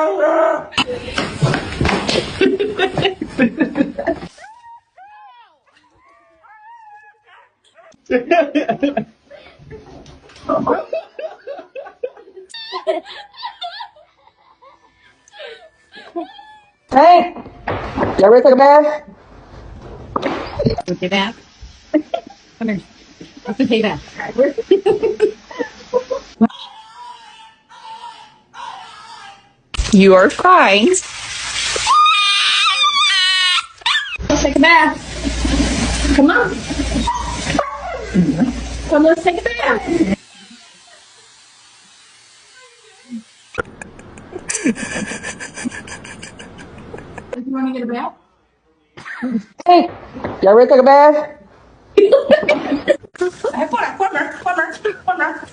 Hey, y'all ready to take a bath? Okay, back. Come here. Let's pay back. You are fine. Let's take a bath. Come on. Come, let's take a bath. If you want to get a bath? Hey, y'all ready to take a bath? Hey, corner.